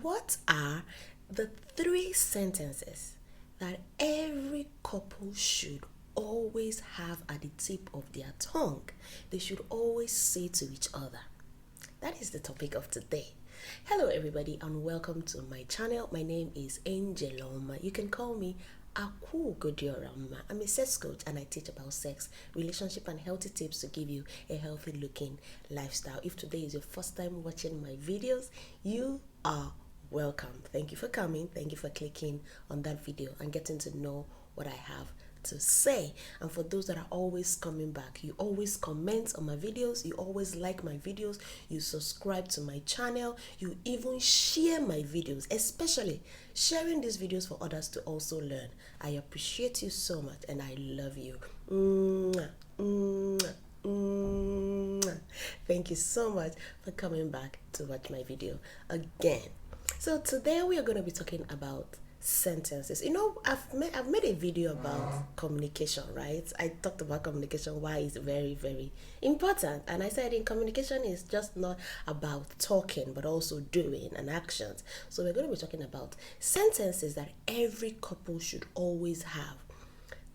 What are the three sentences that every couple should always have at the tip of their tongue? They should always say to each other. That is the topic of today. Hello everybody and welcome to my channel. My name is Angeloma. You can call me Aku Godiorama. I'm a sex coach and I teach about sex, relationship and healthy tips to give you a healthy looking lifestyle. If today is your first time watching my videos, you are welcome. Thank you for coming. Thank you for clicking on that video and getting to know what I have to say. And for those that are always coming back, you always comment on my videos, you always like my videos, you subscribe to my channel, you even share my videos, especially sharing these videos for others to also learn. I appreciate you so much and I love you. Mwah, mwah, mwah. Thank you so much for coming back to watch my video again. So today we are going to be talking about sentences. You know, I've made a video about communication, right? I talked about communication, why it's very, very important. And I said in communication is just not about talking, but also doing and actions. So we're going to be talking about sentences that every couple should always have.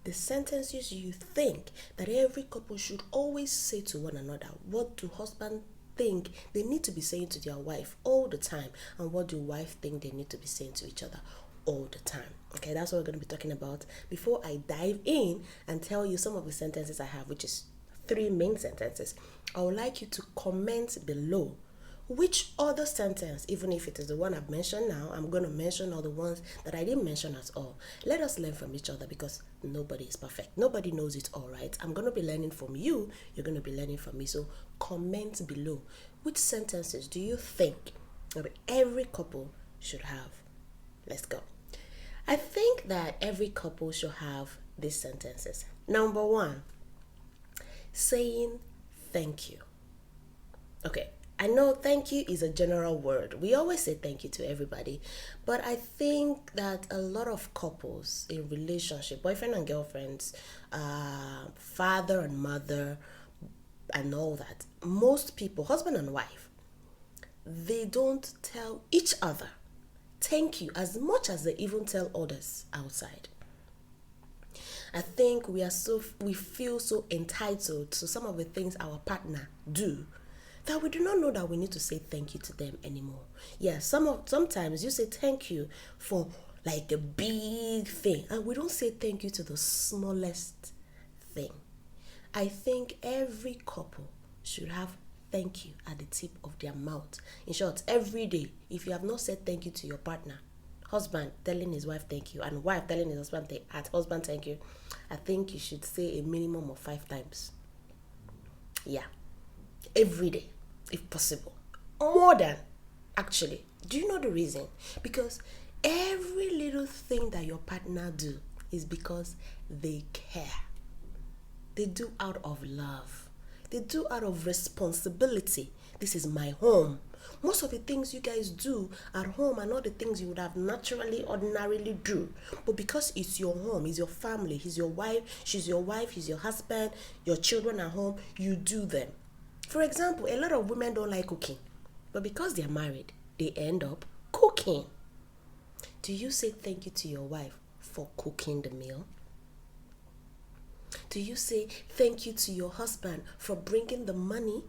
The sentences you think that every couple should always say to one another. What do husbands think they need to be saying to their wife all the time? And what do wives think they need to be saying to each other all the time? Okay, that's what we're going to be talking about. Before I dive in and tell you some of the sentences I have, which is 3 main sentences, I would like you to comment below which other sentence, even if it is the one I've mentioned now, I'm going to mention all the ones that I didn't mention at all. Let us learn from each other because nobody is perfect. Nobody knows it all, right? I'm going to be learning from you. You're going to be learning from me. So comment below. Which sentences do you think that every couple should have? Let's go. I think that every couple should have these sentences. Number 1, saying thank you. Okay. I know thank you is a general word. We always say thank you to everybody. But I think that a lot of couples in relationship, boyfriend and girlfriends, father and mother, and all that, most people, husband and wife, they don't tell each other thank you as much as they even tell others outside. I think we feel so entitled to some of the things our partner do that we do not know that we need to say thank you to them anymore. Yeah, sometimes you say thank you for like a big thing, and we don't say thank you to the smallest thing. I think every couple should have thank you at the tip of their mouth. In short, every day, if you have not said thank you to your partner, husband telling his wife thank you, and wife telling his husband thank you, I think you should say a minimum of 5 times. Yeah. Every day, if possible. More than, actually. Do you know the reason? Because every little thing that your partner do is because they care. They do out of love. They do out of responsibility. This is my home. Most of the things you guys do at home are not the things you would have ordinarily do. But because it's your home, it's your family, he's your wife, she's your wife, he's your husband, your children at home, you do them. For example, a lot of women don't like cooking, but because they're married, they end up cooking. Do you say thank you to your wife for cooking the meal? Do you say thank you to your husband for bringing the money?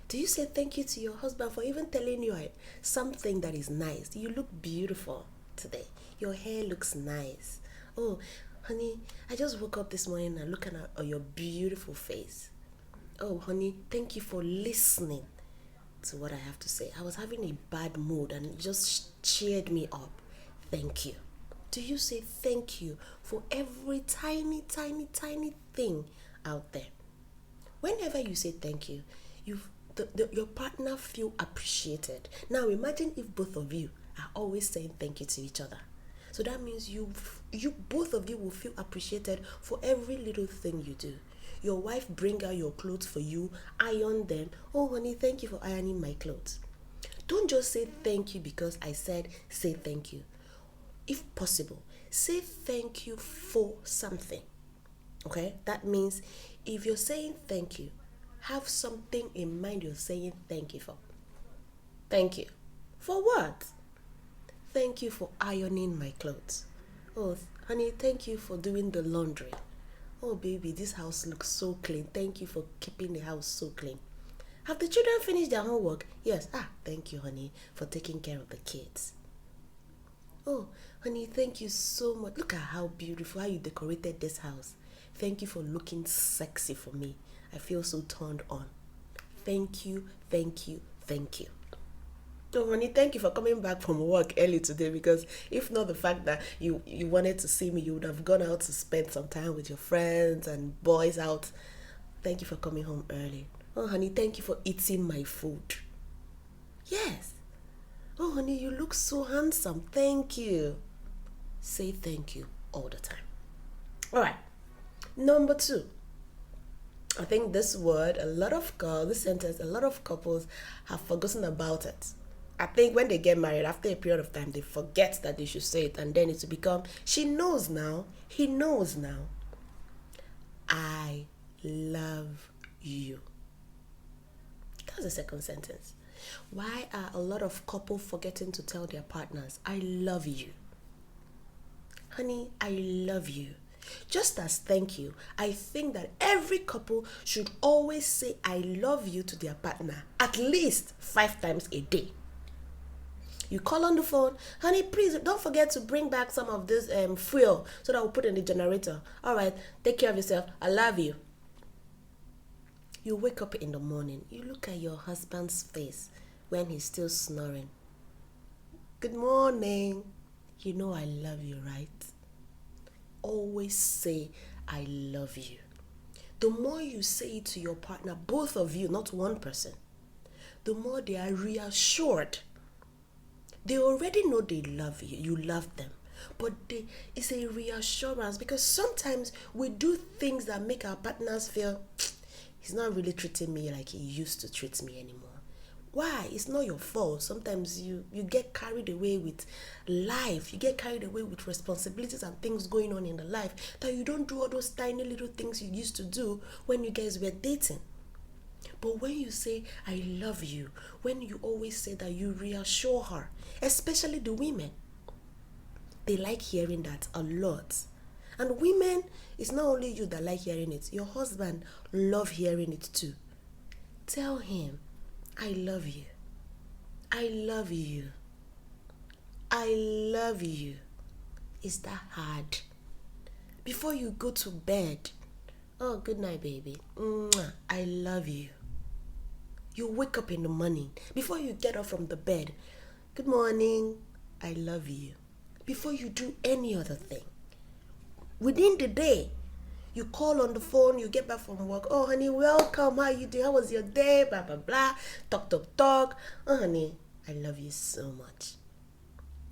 Do you say thank you to your husband for even telling you something that is nice? You look beautiful today. Your hair looks nice. Oh, honey, I just woke up this morning and looking at your beautiful face. Oh, honey, thank you for listening to what I have to say. I was having a bad mood and it just cheered me up. Thank you. Do you say thank you for every tiny, tiny, tiny thing out there? Whenever you say thank you, your partner feel appreciated. Now imagine if both of you are always saying thank you to each other. So that means you both of you will feel appreciated for every little thing you do. Your wife bring out your clothes for you, iron them. Oh, honey, thank you for ironing my clothes. Don't just say thank you because I said say thank you. If possible, say thank you for something. Okay? That means if you're saying thank you, have something in mind you're saying thank you for. Thank you. For what? thank you for ironing my clothes. Oh, honey, thank you for doing the laundry. Oh, baby, this house looks so clean. Thank you for keeping the house so clean. Have the children finished their homework? Yes. Thank you, honey, for taking care of the kids. Oh, honey, thank you so much. Look at how beautiful, how you decorated this house. Thank you for looking sexy for me. I feel so turned on. Thank you, thank you, thank you. Oh, honey, thank you for coming back from work early today, because if not the fact that you wanted to see me, you would have gone out to spend some time with your friends and boys out. Thank you for coming home early. Oh, honey, thank you for eating my food. Yes. Oh, honey, you look so handsome. Thank you. Say thank you all the time. All right. Number 2. I think this word, this sentence, a lot of couples have forgotten about it. I think when they get married, after a period of time, they forget that they should say it, and then it's become, she knows now, he knows now. I love you. That's the second sentence. Why are a lot of couples forgetting to tell their partners, I love you? Honey, I love you. Just as thank you, I think that every couple should always say I love you to their partner at least 5 times a day. You call on the phone, honey, please don't forget to bring back some of this fuel so that we'll put in the generator. All right, take care of yourself. I love you. You wake up in the morning, you look at your husband's face when he's still snoring. Good morning. You know I love you, right? Always say I love you. The more you say it to your partner, both of you, not one person, the more they are reassured. They already know they love you, you love them, but it's a reassurance, because sometimes we do things that make our partners feel, he's not really treating me like he used to treat me anymore. Why? It's not your fault. Sometimes you get carried away with life. You get carried away with responsibilities and things going on in the life that you don't do all those tiny little things you used to do when you guys were dating. But when you say, I love you, when you always say that, you reassure her, especially the women. They like hearing that a lot. And women, it's not only you that like hearing it. Your husband loves hearing it too. Tell him, I love you. I love you. I love you. Is that hard? Before you go to bed, oh, good night, baby. Mwah, I love you. You wake up in the morning. Before you get up from the bed, good morning, I love you. Before you do any other thing, within the day, you call on the phone, you get back from work. Oh, honey, welcome. How you doing? How was your day? Blah, blah, blah. Talk. Oh, honey, I love you so much.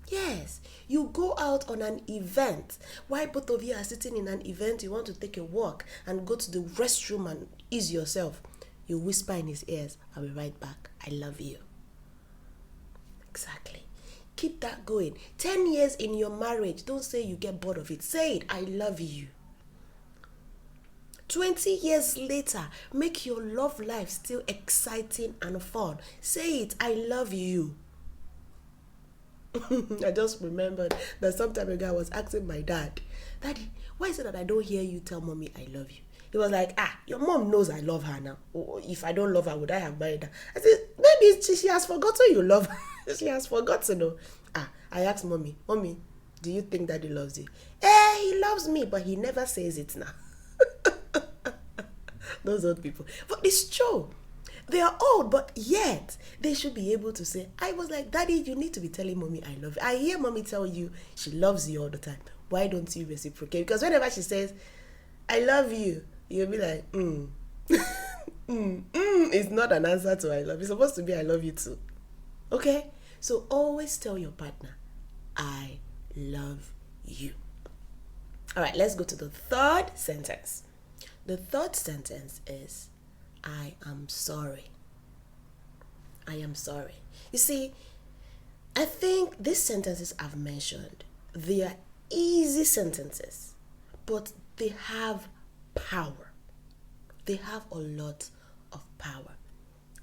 Yes, you go out on an event. While both of you are sitting in an event, you want to take a walk and go to the restroom and ease yourself. You whisper in his ears, I'll be right back. I love you. Exactly. Keep that going. 10 years in your marriage, don't say you get bored of it. Say it, I love you. 20 years later, make your love life still exciting and fun. Say it, I love you. I just remembered that some time ago I was asking my dad, Daddy, why is it that I don't hear you tell mommy I love you? He was like, your mom knows I love her now. If I don't love her, would I have married her? I said, maybe she has forgotten you love her. She has forgotten. I asked mommy, do you think daddy loves you? He loves me, but he never says it now. Those old people. But it's true. They are old, but yet they should be able to say, I was like, Daddy, you need to be telling mommy I love you. I hear mommy tell you she loves you all the time. Why don't you reciprocate? Because whenever she says, I love you, you'll be like, It's not an answer to I love you. It's supposed to be I love you too. Okay? So always tell your partner, I love you. All right, let's go to the third sentence. The third sentence is, I am sorry. I am sorry. You see, I think these sentences I've mentioned, they are easy sentences, but they have power. They have a lot of power.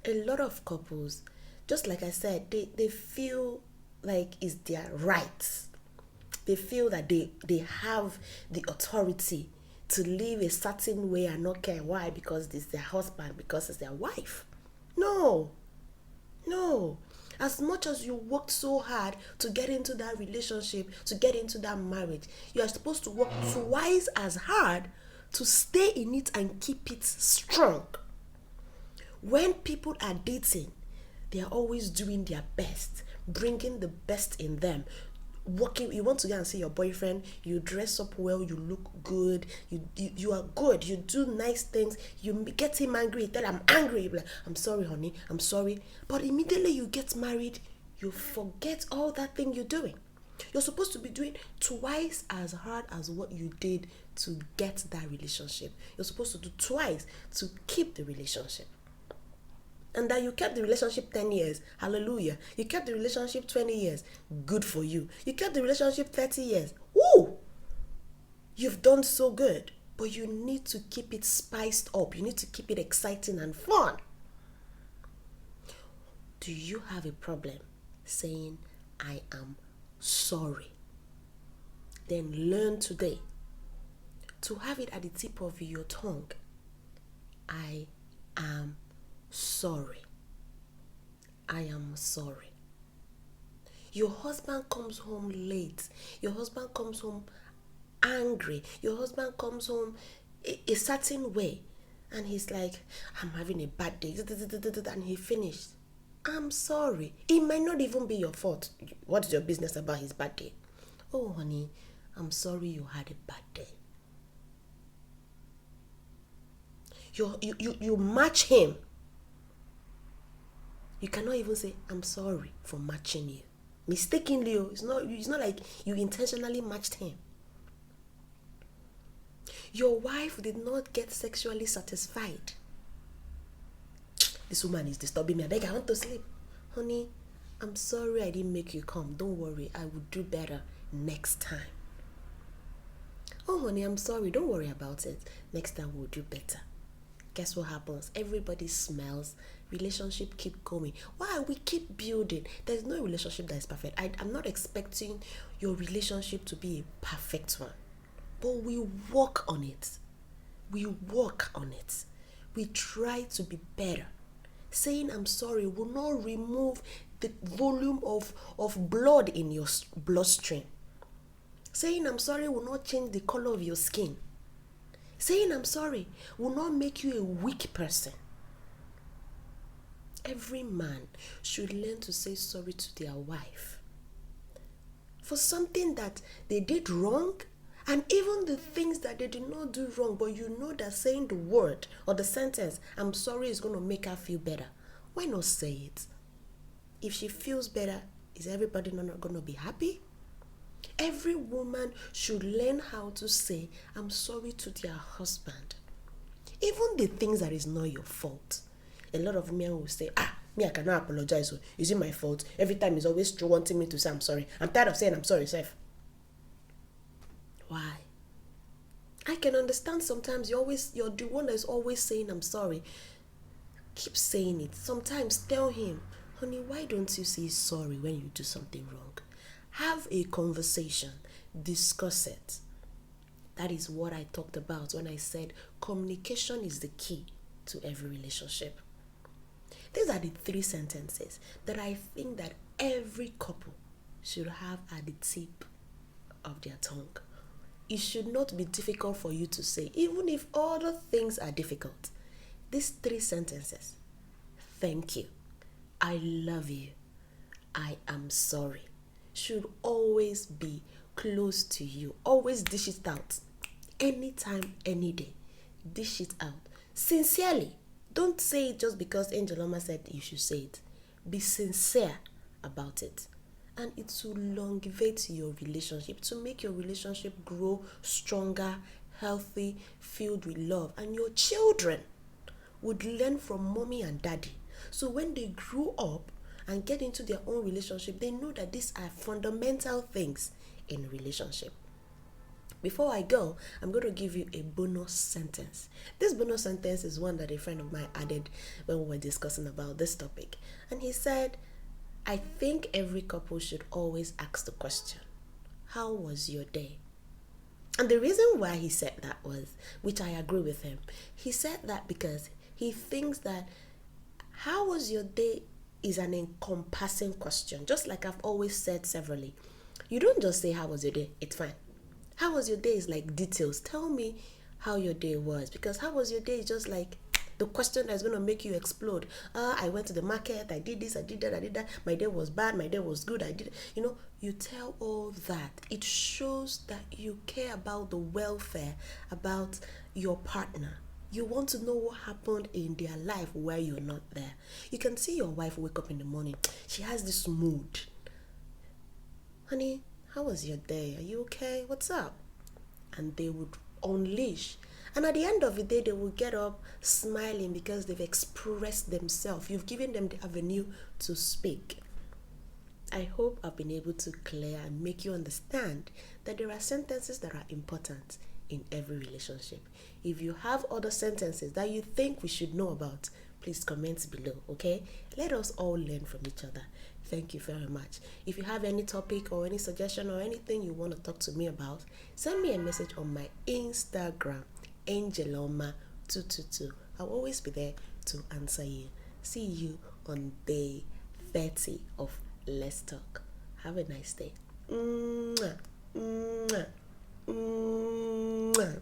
A lot of couples, just like I said, they feel like it's their right. They feel that they have the authority to live a certain way and not care why, because it's their husband, because it's their wife. No, no. As much as you worked so hard to get into that relationship, to get into that marriage, you are supposed to work twice as hard to stay in it and keep it strong. When people are dating, they are always doing their best, bringing the best in them. Working, you want to go and see your boyfriend, you dress up well, you look good, you are good, you do nice things, you get him angry, you tell him I'm angry, you're like, I'm sorry honey, I'm sorry. But immediately you get married, you forget all that thing you're doing. You're supposed to be doing twice as hard as what you did to get that relationship. You're supposed to do twice to keep the relationship. And that you kept the relationship 10 years, hallelujah. You kept the relationship 20 years, good for you. You kept the relationship 30 years, woo! You've done so good. But you need to keep it spiced up. You need to keep it exciting and fun. Do you have a problem saying, I am sorry? Then learn today to have it at the tip of your tongue. I am sorry. I am sorry. Your husband comes home late. Your husband comes home angry. Your husband comes home a certain way. And he's like, I'm having a bad day. And he finished. I'm sorry. It might not even be your fault. What's your business about his bad day? Oh, honey, I'm sorry you had a bad day. You match him. You cannot even say, I'm sorry for matching you. Mistakenly, it's not like you intentionally matched him. Your wife did not get sexually satisfied. This woman is disturbing me. I beg, I want to sleep. Honey, I'm sorry I didn't make you come. Don't worry, I will do better next time. Oh, honey, I'm sorry. Don't worry about it. Next time we'll do better. Guess what happens? Everybody smells. Relationship keep going. Why? We keep building. There's no relationship that is perfect. I'm not expecting your relationship to be a perfect one. But we work on it. We work on it. We try to be better. Saying I'm sorry will not remove the volume of blood in your bloodstream. Saying I'm sorry will not change the color of your skin. Saying I'm sorry will not make you a weak person. Every man should learn to say sorry to their wife for something that they did wrong, and even the things that they did not do wrong, but you know that saying the word or the sentence, I'm sorry, is going to make her feel better. Why not say it? If she feels better, is everybody not going to be happy? Every woman should learn how to say, I'm sorry to their husband. Even the things that is not your fault. A lot of men will say, me, I cannot apologize. So is it my fault? Every time he's always wanting me to say I'm sorry. I'm tired of saying I'm sorry, Seth. Why? I can understand sometimes you're the one that's always saying I'm sorry. Keep saying it. Sometimes tell him, honey, why don't you say sorry when you do something wrong? Have a conversation. Discuss it. That is what I talked about when I said communication is the key to every relationship. These are the 3 sentences that I think that every couple should have at the tip of their tongue. It should not be difficult for you to say, even if other things are difficult. These 3 sentences. Thank you. I love you. I am sorry. Should always be close to you. Always dish it out. Anytime, any day. Dish it out. Sincerely. Don't say it just because Angel Oma said you should say it. Be sincere about it. And it will elongate your relationship, to make your relationship grow stronger, healthy, filled with love. And your children would learn from mommy and daddy. So when they grow up and get into their own relationship, they know that these are fundamental things in a relationship. Before I go, I'm going to give you a bonus sentence. This bonus sentence is one that a friend of mine added when we were discussing about this topic. And he said, I think every couple should always ask the question, how was your day? And the reason why he said that was, which I agree with him, he said that because he thinks that how was your day is an encompassing question. Just like I've always said severally, you don't just say how was your day, it's fine. How was your day is like details. Tell me how your day was, because how was your day is just like the question that's going to make you explode. I went to the market, I did this, I did that, I did that. My day was bad, my day was good, I did. You tell all that. It shows that you care about the welfare, about your partner. You want to know what happened in their life where you're not there. You can see your wife wake up in the morning. She has this mood. Honey, how was your day? Are you okay? What's up? And they would unleash. And at the end of the day, they will get up smiling because they've expressed themselves. You've given them the avenue to speak. I hope I've been able to clear and make you understand that there are sentences that are important in every relationship. If you have other sentences that you think we should know about, please comment below, okay? Let us all learn from each other. Thank you very much. If you have any topic or any suggestion or anything you want to talk to me about, send me a message on my Instagram, Angeloma222. I'll always be there to answer you. See you on day 30 of Let's Talk. Have a nice day. Mwah, mwah, mwah.